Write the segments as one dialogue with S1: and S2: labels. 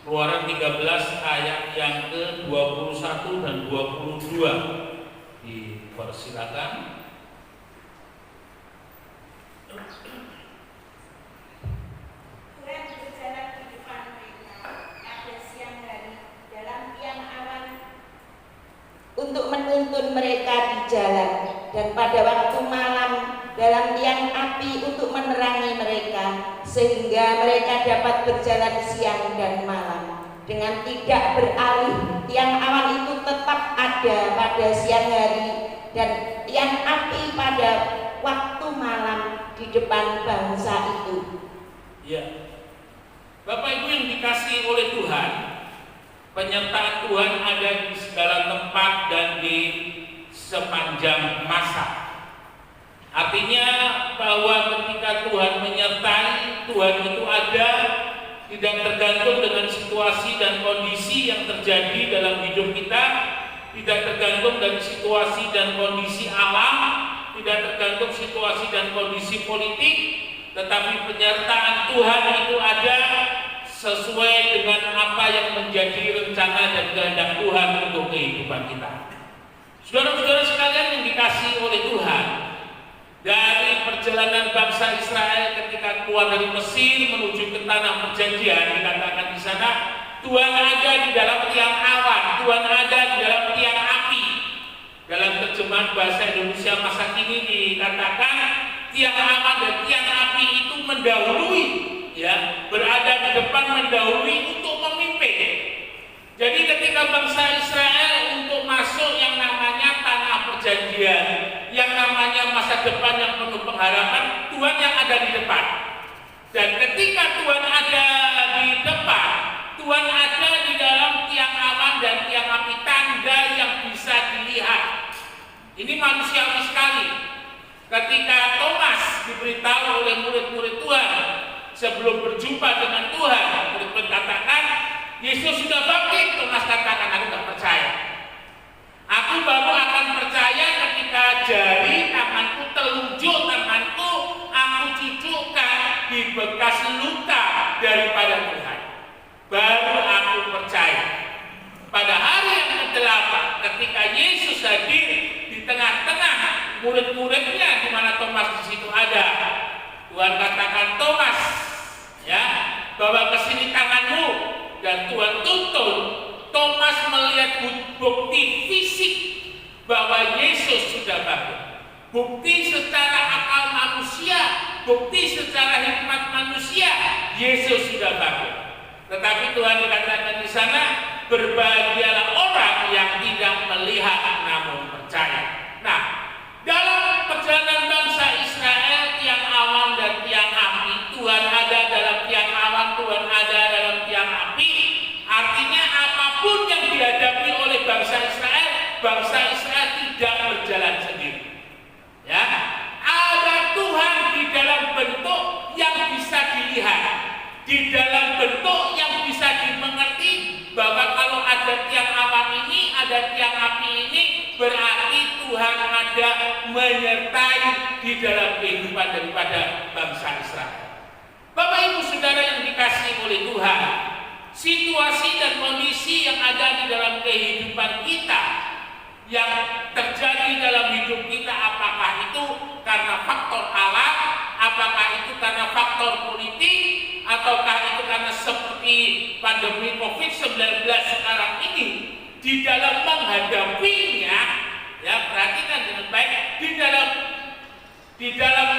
S1: Keluaran 13 ayat yang ke-21 dan 22. Dipersilakan.
S2: Tuhan berjalan di depan mereka pada siang hari dalam tiang awan untuk menuntun mereka di jalan, dan pada waktu malam dalam tiang api untuk menerangi mereka, sehingga mereka dapat berjalan siang dan malam dengan tidak beralih. Tiang awan itu tetap ada pada siang hari dan tiang api pada waktu malam di depan bangsa itu.
S1: Ya, Bapak Ibu yang dikasihi oleh Tuhan, penyertaan Tuhan ada di segala tempat dan di sepanjang masa. Artinya bahwa ketika Tuhan menyertai, Tuhan itu ada, tidak tergantung dengan situasi dan kondisi yang terjadi dalam hidup kita, tidak tergantung dari situasi dan kondisi alam, tidak tergantung situasi dan kondisi politik, tetapi penyertaan Tuhan itu ada sesuai dengan apa yang menjadi rencana dan kehendak Tuhan untuk kehidupan kita. Saudara-saudara sekalian yang dikasihi oleh Tuhan, dari perjalanan bangsa Israel ketika keluar dari Mesir menuju ke tanah perjanjian, dikatakan di sana Tuhan ada di dalam tiang awan, Tuhan ada di dalam tiang api. Dalam terjemahan bahasa Indonesia masa kini dikatakan tiang awan dan tiang api itu mendahului, ya, berada di depan, mendahului untuk memimpin. Jadi ketika bangsa Israel untuk masuk yang namanya tanah perjanjian, yang namanya masa depan yang penuh pengharapan, Tuhan yang ada di depan. Dan ketika Tuhan ada di depan, Tuhan ada di dalam tiang awan dan tiang api, tanda yang bisa dilihat. Ini manusiawi sekali. Ketika Thomas diberitahu oleh murid-murid Tuhan sebelum berjumpa dengan Tuhan, murid-murid katakan, Yesus sudah bangkit. Thomas katakan, aku tidak percaya. Aku baru akan percaya ketika jari tanganku, telunjuk tanganku, aku cucukkan di bekas luka daripada Tuhan. Baru aku percaya. Pada hari yang ke-8, ketika Yesus hadir di tengah-tengah murid-muridnya, di mana Thomas di situ ada, Tuhan katakan, Thomas, ya, bawa ke sini tanganmu. Dan Tuhan tuntun Thomas melihat bukti fisik bahwa Yesus sudah bangkit. Bukti secara akal manusia, bukti secara hikmat manusia, Yesus sudah bangkit. Tetapi Tuhan dikatakan di sana, berbahagialah orang yang tidak melihat namun percaya. Nah, dalam perjalanan bangsa Israel, tiang awan dan tiang api, Tuhan ada dalam tiang awan, Tuhan ada dalam tiang api. Artinya apapun yang dihadapi oleh bangsa Israel tidak berjalan sendiri. Ya, ada Tuhan di dalam bentuk yang bisa dilihat, di dalam bentuk yang bisa dimengerti, bahwa kalau ada tiang awan ini, ada tiang api ini, berarti Tuhan ada menyertai di dalam kehidupan daripada bangsa Israel. Bapak Ibu Saudara yang dikasihi oleh Tuhan, situasi dan kondisi yang ada di dalam kehidupan kita, yang terjadi dalam hidup kita, apakah itu karena faktor alam, apakah itu karena faktor politik, ataukah itu karena seperti pandemi COVID-19 sekarang ini, di dalam menghadapinya, ya, perhatikan dengan baik, di dalam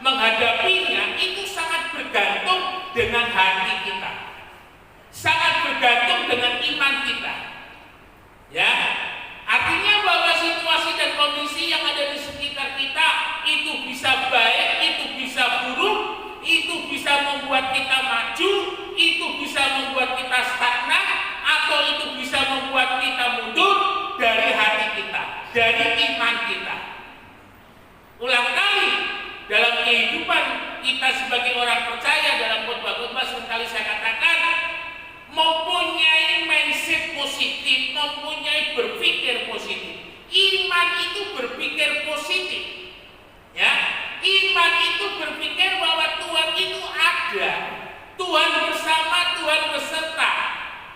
S1: menghadapinya itu sangat bergantung dengan hati kita, sangat bergantung dengan iman kita. Ya, artinya bahwa situasi dan kondisi yang ada di sekitar kita itu bisa baik, itu bisa buruk, itu bisa membuat kita maju, itu bisa membuat kita stagnan, atau itu bisa membuat kita mundur dari hati kita, dari iman kita. Ulang kali dalam kehidupan kita sebagai orang percaya, dalam khotbah-khotbah seringkali saya katakan, mempunyai mindset positif, mempunyai berpikir positif. Iman itu berpikir positif. Ya, iman itu berpikir bahwa Tuhan itu ada, Tuhan bersama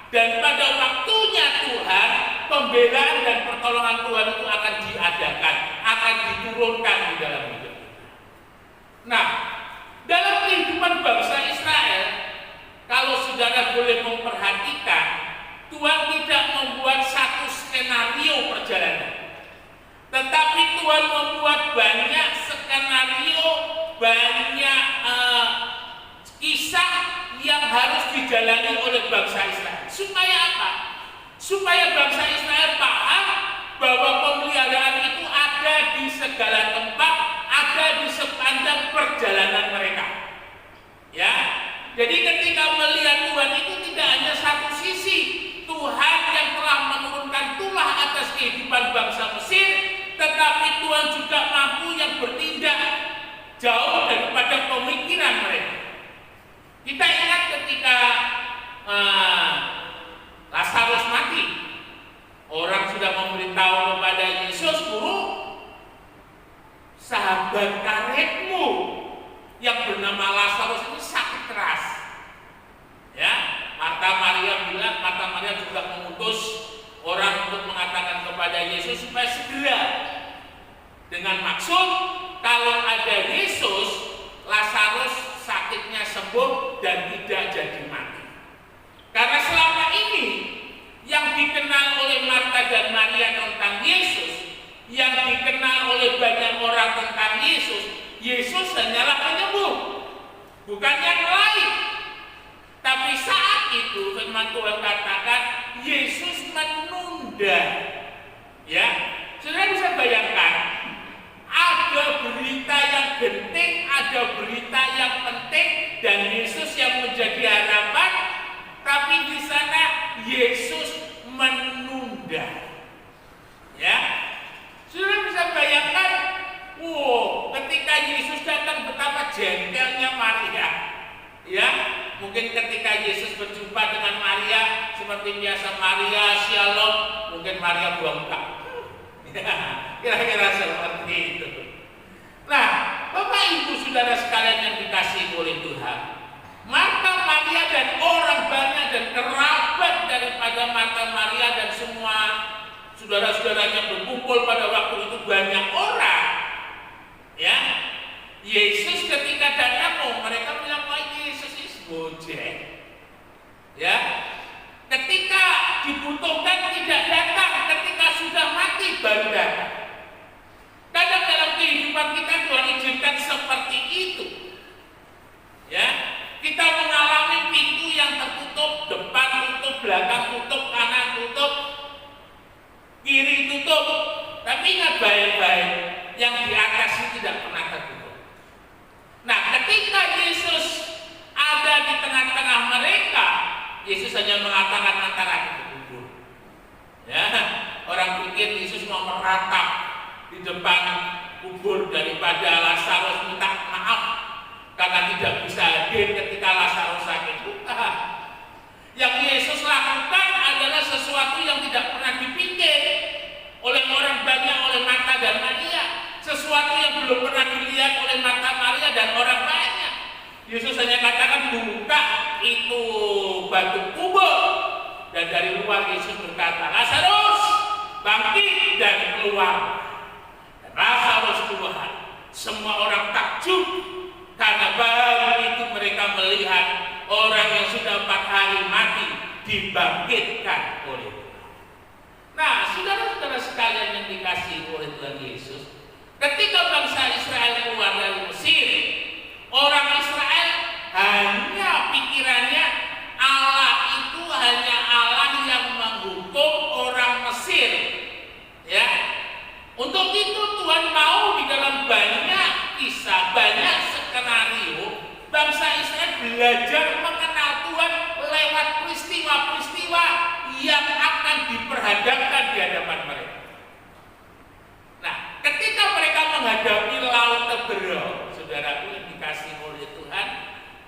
S1: Dan pada waktunya Tuhan, pembelaan dan pertolongan Tuhan itu akan diadakan, akan diturunkan di dalam hidup kita. Nah, dalam kehidupan bangsa Israel, kalau saudara boleh memperhatikan, Tuhan tidak membuat satu skenario perjalanan, tetapi Tuhan membuat banyak skenario, banyak kisah yang harus dijalani oleh bangsa Israel. Supaya apa? Supaya bangsa Israel paham bahwa pemeliharaan itu ada di segala tempat, ada di sepanjang perjalanan mereka. Ya, jadi ketika melihat Tuhan itu tidak hanya satu sisi, Tuhan yang telah menurunkan tulah atas kehidupan bangsa Mesir, tetapi Tuhan juga mampu yang bertindak jauh daripada pemikiran mereka. Kita ingat ketika Lazarus mati, orang sudah memberitahu kepada Yesus, "Guru, sahabat karibmu yang bernama Lazarus ini sakit keras." Ya, Marta Maria juga mengutus orang untuk mengatakan kepada Yesus supaya segera, dengan maksud kalau ada Yesus, Lazarus sakitnya sembuh dan tidak jadi mati. Karena selama ini yang dikenal oleh Marta dan Maria tentang Yesus, yang dikenal oleh banyak orang tentang Yesus hanyalah penyembuh, bukan yang lain. Tapi saat itu firman Tuhan katakan Yesus menunda. Ya, saudara bisa bayangkan, ada berita yang genting, ada berita yang penting, dan Yesus yang menjadi harapan, tapi di sana Yesus menunda. Ya, saudara bisa bayangkan, ketika Yesus datang betapa jengkelnya Maria. Ya, mungkin ketika Yesus berjumpa dengan Maria seperti biasa, Maria shalom, mungkin Maria buang muka. Kira-kira seperti itu. Nah, Bapak Ibu Saudara sekalian yang dikasihi oleh Tuhan, maka Maria dan orang banyak dan kerabat daripada Marta, Maria dan semua saudara-saudaranya berkumpul pada waktu itu banyak orang. Ya, Yesus ketika datang, mereka bilang, "Wah, Yesus ini gojek." Ya, ketika dibutuhkan tidak datang, ketika sudah mati baru datang. Kadang dalam kehidupan kita Tuhan izinkan seperti itu. Ya, kita mengalami pintu yang tertutup, depan tutup, belakang tutup, kanan tutup, kiri tutup. Tapi ingat baik-baik, yang di atas itu tidak pernah tertutup. Nah, ketika Yesus ada di tengah-tengah mereka, Yesus hanya mengatakan antara itu kubur. Ya, orang pikir Yesus mau meratap di depan kubur daripada Lazarus minta maaf karena tidak bisa hadir ketika Lazarus sakit. Bukan. Yang Yesus lakukan adalah sesuatu yang tidak pernah dipikir oleh orang banyak, oleh Marta dan Maria, sesuatu yang belum pernah dilihat oleh Marta, Maria dan orang banyak. Yesus hanya katakan, "Buka itu batu kubur," dan dari luar Yesus berkata, "Lazarus, bangkit dan keluar." Dan Lazarus keluar. Semua orang takjub karena baru itu mereka melihat orang yang sudah 4 hari mati dibangkitkan oleh Tuhan. Nah, saudara-saudara sekalian yang dikasihi oleh Tuhan Yesus, ketika bangsa Israel keluar dari Mesir, orang Israel hanya pikirannya Allah itu hanya Allah yang menghukum orang Mesir. Ya, untuk itu Tuhan mau di dalam banyak kisah, banyak skenario, bangsa Israel belajar mengenal Tuhan lewat peristiwa-peristiwa yang akan diperhadapkan di hadapan mereka. Nah, ketika mereka menghadapi laut Teberau, saudaraku yang dikasihi oleh Tuhan,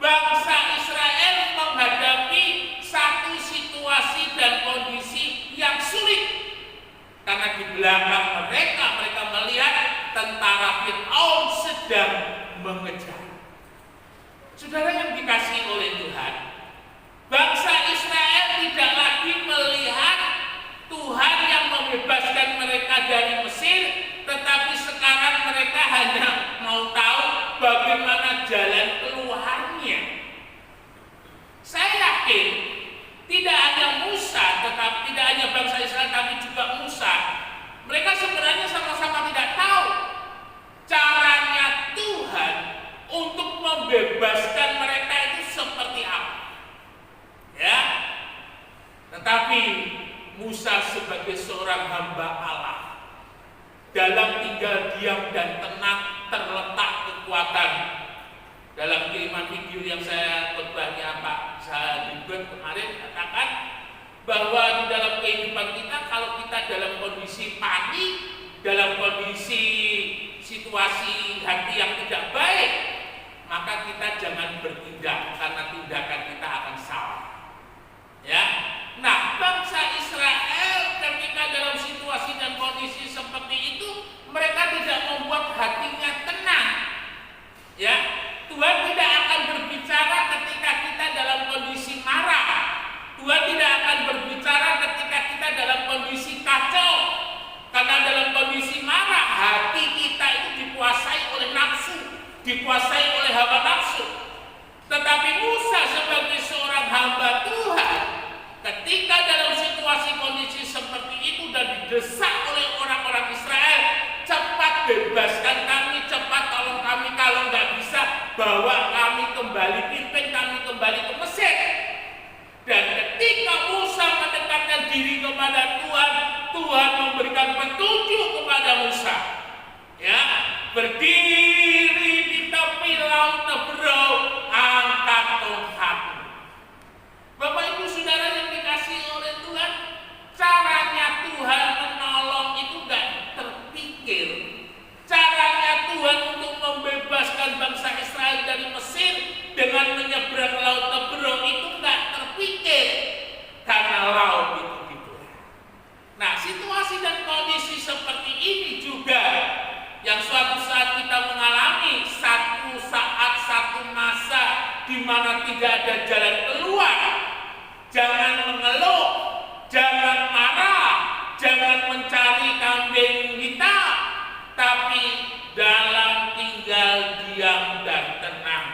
S1: bangsa Israel menghadapi satu situasi dan kondisi yang sulit. Karena di belakang mereka melihat tentara Fir'aun sedang mengejar. Saudara yang dikasihi oleh Tuhan, bangsa Israel tidak lagi yakin tidak hanya Musa, tetapi tidak hanya bangsa Israel, tapi juga Musa. Mereka sebenarnya sama-sama tidak tahu caranya Tuhan untuk membebaskan mereka itu seperti apa. Ya. Tetapi Musa sebagai seorang hamba Allah, dalam tinggal diam dan tenang terletak kekuatan. Dalam kiriman video yang saya khotbahnya Pak Sahabat kemarin katakan bahwa di dalam kehidupan kita, kalau kita dalam kondisi panik, dalam kondisi situasi hati yang tidak baik, maka kita jangan bertindak, karena tindakan kita akan salah. Ya, nah bangsa Israel ketika dalam situasi dan kondisi seperti itu, mereka tidak membuat hatinya tenang. Ya, Tuhan tidak akan berbicara ketika kita dalam kondisi marah. Tuhan tidak akan berbicara ketika kita dalam kondisi kacau. Karena dalam kondisi marah, hati kita itu dikuasai oleh nafsu, dikuasai oleh hawa nafsu. Tetapi Musa sebagai seorang hamba Tuhan, ketika dalam situasi kondisi seperti itu dan didesak oleh orang-orang Israel, cepat bebaskan kami, cepat tolong kami, kalau nggak bisa bawa kami kembali, pimpin kami kembali ke Mesir. Dan ketika Musa mendekatkan diri kepada Tuhan, Tuhan memberikan petunjuk kepada Musa. Ya, berdiri di tepi laut Teberau, angkat tongkatmu. Bapak Ibu Saudara yang dikasihi oleh Tuhan, caranya Tuhan menolong itu nggak terpikir. Caranya Tuhan untuk membebaskan bangsa Israel dari Mesir dengan menyeberang laut Teberau itu nggak terpikir, karena laut itu dibelah. Nah, situasi dan kondisi seperti ini juga yang suatu saat kita mengalami, satu saat, satu masa di mana tidak ada jalan keluar. Jangan mengeluh, jangan marah, jangan mencari kambing hitam, tapi dalam tinggal diam dan tenang,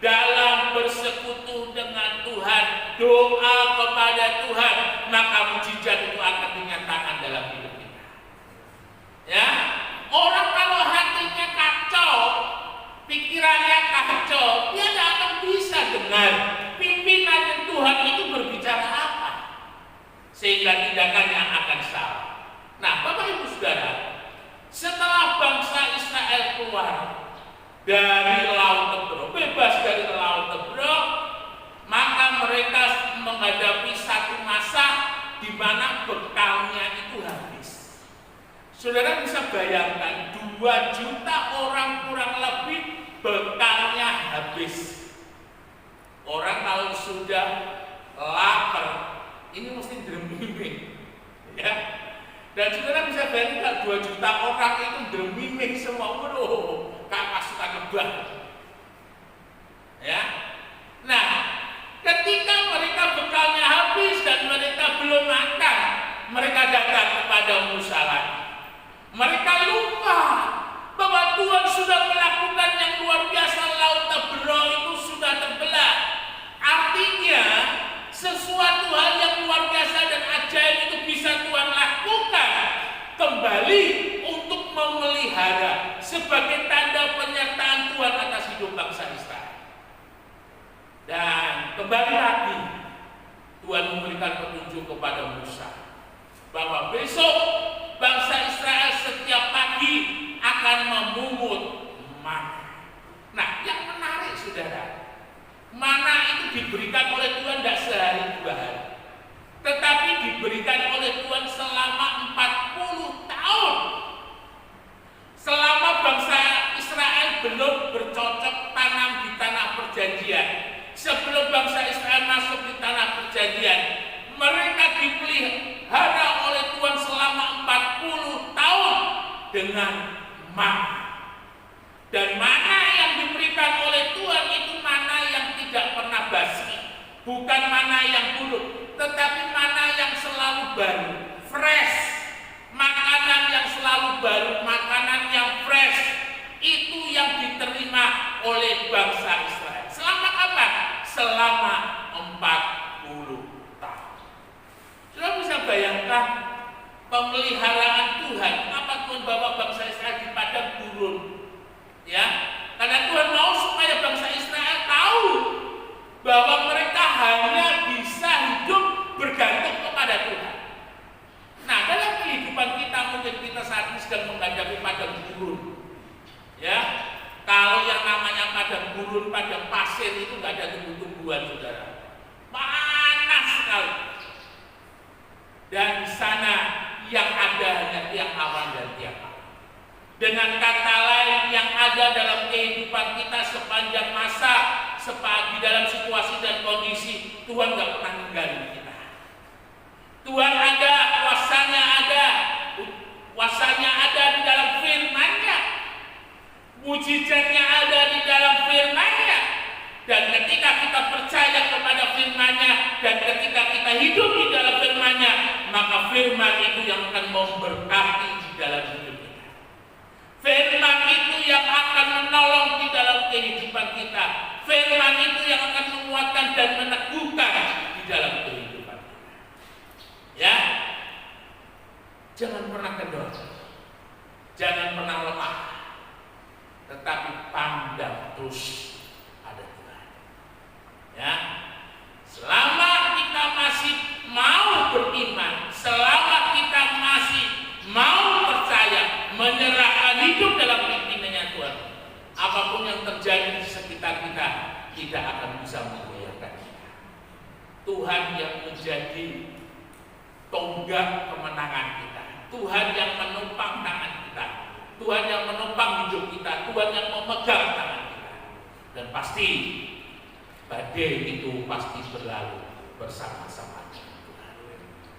S1: dalam bersekutu dengan Tuhan, doa kepada Tuhan, maka mujizat itu akan dinyatakan dalam hidup kita. Ya, orang kalau hatinya kacau, pikirannya kacau, dia tidak akan bisa dengar pimpinan Tuhan itu berbicara apa, sehingga tindakannya akan salah. Nah, Bapak Ibu Saudara, setelah bangsa Israel keluar dari laut Teberau, bebas dari laut Teberau, maka mereka menghadapi satu masa di mana bekalnya itu habis. Saudara bisa bayangkan 2 juta orang kurang lebih bekalnya habis. Orang kalau sudah lapar, ini mesti dremiming, ya. Dan saudara bisa bayangkan 2 juta orang itu dremiming semua, kayak pasukan lebah. Ya. Nah, ketika mereka bekalnya habis dan mereka belum makan, mereka datang kepada Musa lagi. Mereka lupa bahwa Tuhan sudah melakukan yang luar biasa, laut Teberau itu sudah terbelah. Artinya sesuatu hal yang luar biasa dan ajaib itu bisa Tuhan lakukan kembali untuk memelihara sebagai tanda penyertaan Tuhan atas hidup bangsa Israel. Dan kembali lagi Tuhan memberikan petunjuk kepada Musa bahwa besok bangsa Israel setiap pagi akan memungut mana. Nah, yang menarik saudara, mana itu diberikan oleh Tuhan tidak sehari 2 hari, tetapi diberikan oleh Tuhan selama 40 tahun. Selama bangsa Israel belum bercocok tanam di tanah perjanjian, sebelum bangsa Israel masuk di tanah perjanjian, mereka dipelihara oleh Tuhan selama 40 tahun dengan mana. Dan mana yang diberikan oleh Tuhan itu mana yang tidak pernah basi, bukan mana yang buruk, tetapi mana yang selalu baru, fresh. Makanan yang selalu baru, makanan yang fresh, itu yang diterima oleh bangsa Israel. Selama kapan? Selama 40 pemeliharaan Tuhan. Kenapa Tuhan bawa bangsa Israel di padang gurun? Ya, karena Tuhan mau supaya bangsa Israel tahu bahwa mereka hanya bisa hidup bergantung kepada Tuhan. Nah, dalam kehidupan kita mungkin kita saat ini sedang menghadapi padang gurun. Ya, kalau yang namanya padang gurun, padang pasir itu nggak ada tumbuh-tumbuhan, saudara. Panas sekali. Dan di sana yang ada hanya tiang awan dan tiang api. Dengan kata lain, yang ada dalam kehidupan kita sepanjang masa, di dalam situasi dan kondisi, Tuhan nggak pernah ninggalin kita. Tuhan ada, kuasanya ada di dalam firman-Nya, mujizatnya ada di dalam firman-Nya. Dan ketika kita percaya kepada firman-Nya dan ketika kita hidup di dalam firman-Nya, maka firman itu yang akan memberkati di dalam hidup kita. Firman itu yang akan menolong di dalam kehidupan kita. Firman itu yang akan menguatkan dan meneguhkan di dalam kehidupan kita. Ya, jangan pernah kendor, jangan pernah lemah, tetapi pandang terus pada Tuhan. Ya, selama kita masih mau beriman, selama kita masih mau percaya, menyerahkan hidup dalam pimpinannya Tuhan, apapun yang terjadi di sekitar kita tidak akan bisa menggoyahkan kita. Tuhan yang menjadi tonggak kemenangan kita, Tuhan yang menopang tangan kita, Tuhan yang menopang hidup kita, Tuhan yang memegang tangan kita. Dan pasti badai itu pasti berlalu bersama-sama dengan Tuhan.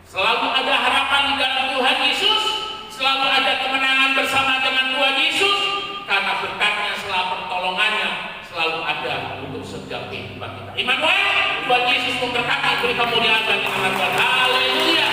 S1: Selalu ada harapan di dalam Tuhan Yesus, selalu ada kemenangan bersama dengan Tuhan Yesus, karena berkatnya selalu pertolongannya selalu ada untuk setiap kehidupan kita. Immanuel, Tuhan Yesus memberkati, beri kemuliaan bagi nama Tuhan. Haleluya.